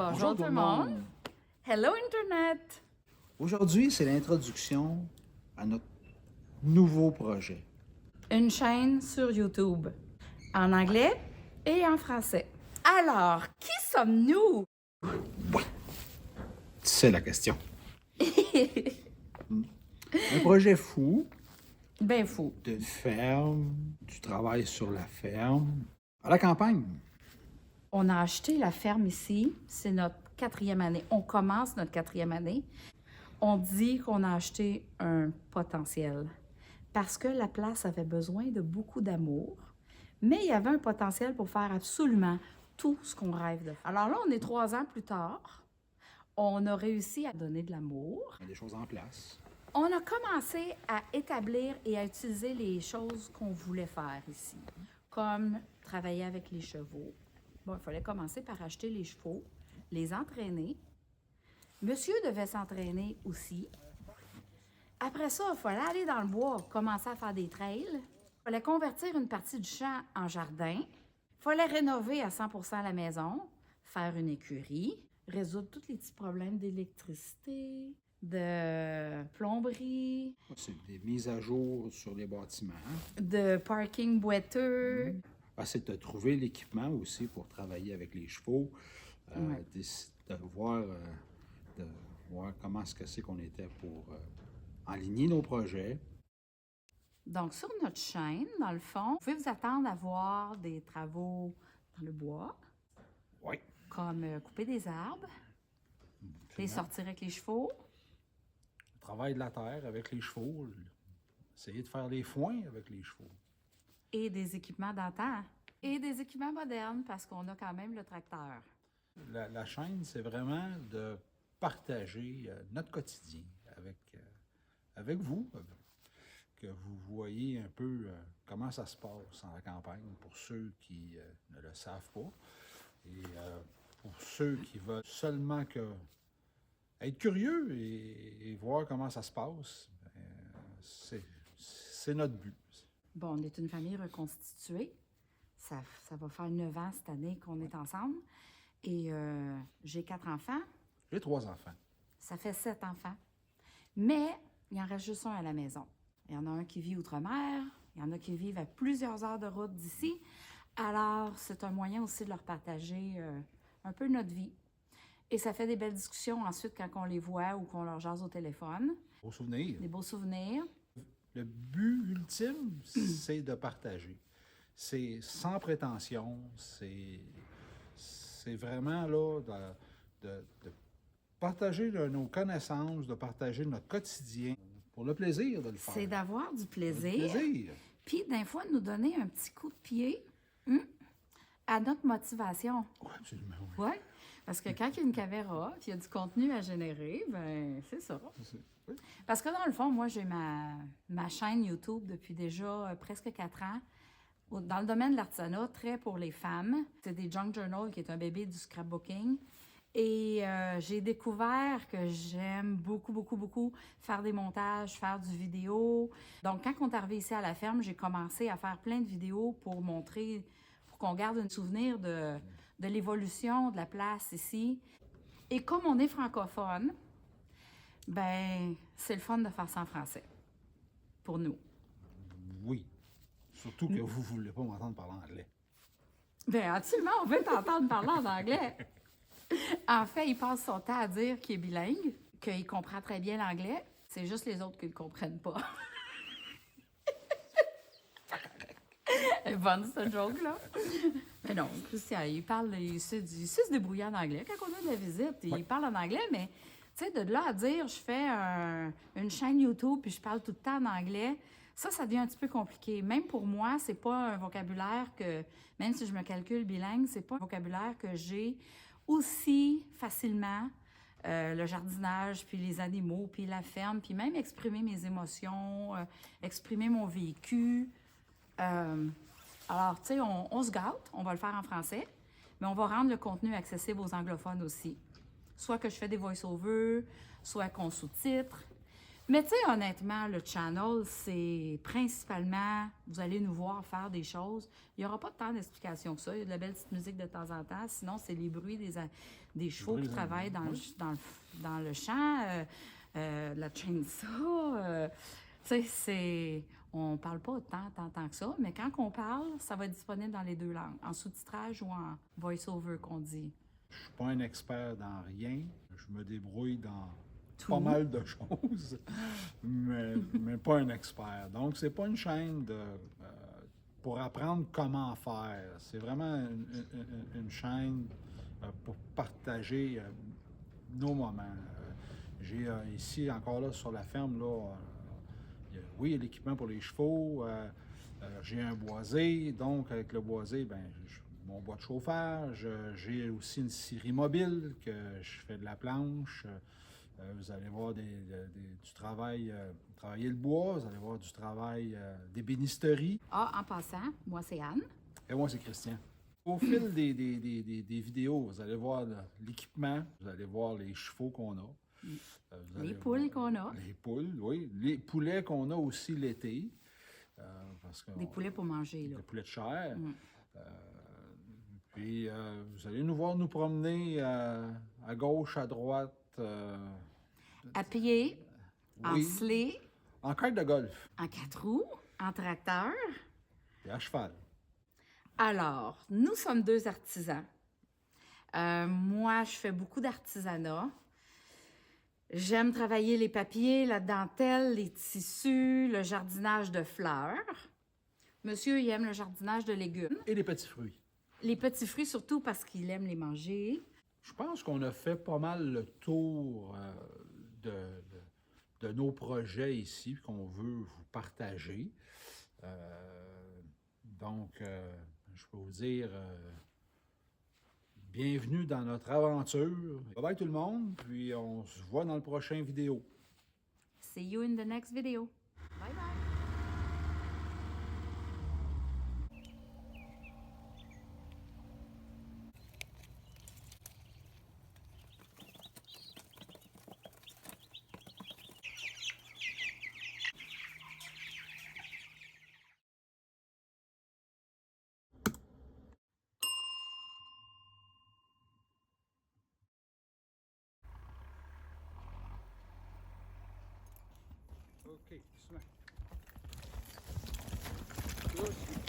Bonjour tout le monde. Hello Internet. Aujourd'hui, c'est l'introduction à notre nouveau projet. Une chaîne sur YouTube, en anglais et en français. Alors, qui sommes-nous? C'est la question. Un projet fou, Ben fou. de ferme, du travail sur la ferme, à la campagne. On a acheté la ferme ici, c'est notre 4e année. On commence notre 4e année. On dit qu'on a acheté un potentiel parce que la place avait besoin de beaucoup d'amour, mais il y avait un potentiel pour faire absolument tout ce qu'on rêve de faire. Alors là, on est 3 ans plus tard. On a réussi à donner de l'amour. On met des choses en place. On a commencé à établir et à utiliser les choses qu'on voulait faire ici, comme travailler avec les chevaux. Bon, il fallait commencer par acheter les chevaux, les entraîner. Monsieur devait s'entraîner aussi. Après ça, il fallait aller dans le bois, commencer à faire des trails. Il fallait convertir une partie du champ en jardin. Il fallait rénover à 100% la maison, faire une écurie, résoudre tous les petits problèmes d'électricité, de plomberie, C'est des mises à jour sur les bâtiments. de parking boiteux. C'est de trouver l'équipement aussi pour travailler avec les chevaux, Ouais. de voir comment est-ce que c'est qu'on était pour aligner nos projets. Donc, sur notre chaîne, dans le fond, vous pouvez vous attendre à voir des travaux dans le bois, Oui. comme couper des arbres, les sortir avec les chevaux, Le travail de la terre avec les chevaux, essayer de faire les foins avec les chevaux. et des équipements d'antan, et des équipements modernes, parce qu'on a quand même le tracteur. La chaîne, c'est vraiment de partager notre quotidien avec vous, que vous voyez un peu comment ça se passe en la campagne pour ceux qui ne le savent pas. Et pour ceux qui veulent seulement être curieux et voir comment ça se passe, c'est notre but. Bon, on est une famille reconstituée. Ça va faire 9 ans cette année qu'on est ensemble. Et j'ai 4 enfants. J'ai 3 enfants. Ça fait 7 enfants. Mais il en reste juste un à la maison. Il y en a un qui vit outre-mer. Il y en a qui vivent à plusieurs heures de route d'ici. Alors, c'est un moyen aussi de leur partager un peu notre vie. Et ça fait des belles discussions ensuite quand on les voit ou qu'on leur jase au téléphone. Beaux souvenirs. Des beaux souvenirs. Le but ultime, c'est de partager. C'est sans prétention, c'est vraiment là de partager nos connaissances, de partager notre quotidien pour le plaisir de le faire. C'est d'avoir du Le plaisir. plaisir. Puis, d'un fois, de nous donner un petit coup de pied à notre motivation. Oui, absolument, oui. Oui. Parce que quand il y a une caméra, puis il y a du contenu à générer, ben c'est ça. Oui. Parce que dans le fond, moi, j'ai ma chaîne YouTube depuis déjà presque 4 ans. Dans le domaine de l'artisanat, très pour les femmes. C'est des Junk Journal, qui est un bébé du scrapbooking. Et j'ai découvert que j'aime beaucoup, beaucoup, beaucoup faire des montages, faire du vidéo. Donc, quand on est arrivé ici à la ferme, j'ai commencé à faire plein de vidéos pour montrer, pour qu'on garde un souvenir de l'évolution de la place ici. Et comme on est francophone, ben c'est le fun de faire ça en français, pour nous. Oui. Surtout que vous ne voulez pas m'entendre parler anglais. Bien, absolument, on veut t'entendre parler en anglais. En fait, il passe son temps à dire qu'il est bilingue, qu'il comprend très bien l'anglais. C'est juste les autres qui ne le comprennent pas. Elle est bonne, cette joke-là. Mais non, Christian, il sait se débrouiller en anglais. Quand on a de la visite, il parle en anglais, mais tu sais, de là à dire je fais une chaîne YouTube puis je parle tout le temps en anglais, ça devient un petit peu compliqué. Même pour moi, c'est pas un vocabulaire que, même si je me calcule bilingue, c'est pas un vocabulaire que j'ai aussi facilement. Le jardinage, puis les animaux, puis la ferme, puis même exprimer mes émotions, exprimer mon vécu. Alors, tu sais, on se gâte, on va le faire en français, mais on va rendre le contenu accessible aux anglophones aussi. Soit que je fais des voice-overs, soit qu'on sous-titre. Mais tu sais, honnêtement, le channel, c'est principalement, vous allez nous voir faire des choses. Il n'y aura pas tant d'explications que ça. Il y a de la belle petite musique de temps en temps. Sinon, c'est les bruits des chevaux bruits qui des travaillent animaux, dans le champ, la chainsaw. Tu sais, c'est... On parle pas tant que ça, mais quand on parle, ça va être disponible dans les deux langues, en sous-titrage ou en voice-over qu'on dit. Je suis pas un expert dans rien. Je me débrouille dans Tout. pas mal de choses, mais pas un expert. Donc, c'est pas une chaîne pour apprendre comment faire. C'est vraiment une chaîne pour partager nos moments. J'ai ici, encore là, sur la ferme, là, oui, il y a l'équipement pour les chevaux. J'ai un boisé, donc avec le boisé, ben, mon bois de chauffage. J'ai aussi une scierie mobile que je fais de la planche. Vous allez voir du travail, travailler le bois. Vous allez voir du travail d'ébénisterie. Ah, en passant, moi, c'est Anne. Et moi, c'est Christian. Au fil des vidéos, vous allez voir l'équipement, vous allez voir les chevaux qu'on a. Vous Les allez poules voir qu'on a. Les poules, oui. Les poulets qu'on a aussi l'été. Parce que Des poulets pour manger, là. des poulets de chair. Mm. Puis vous allez nous voir nous promener à gauche, à droite. À pied, en Oui, sleigh, en carte de golf en 4 roues, en tracteur. et à cheval. Alors, nous sommes 2 artisans. Moi, je fais beaucoup d'artisanat. J'aime travailler les papiers, la dentelle, les tissus, le jardinage de fleurs. Monsieur, il aime le jardinage de légumes. Et les petits fruits. Les petits fruits, surtout parce qu'il aime les manger. Je pense qu'on a fait pas mal le tour de nos projets ici qu'on veut vous partager. Donc, je peux vous dire bienvenue dans notre aventure. Bye bye tout le monde, puis on se voit dans le prochain vidéo. See you in the next video. Bye bye. OK, smart. Good.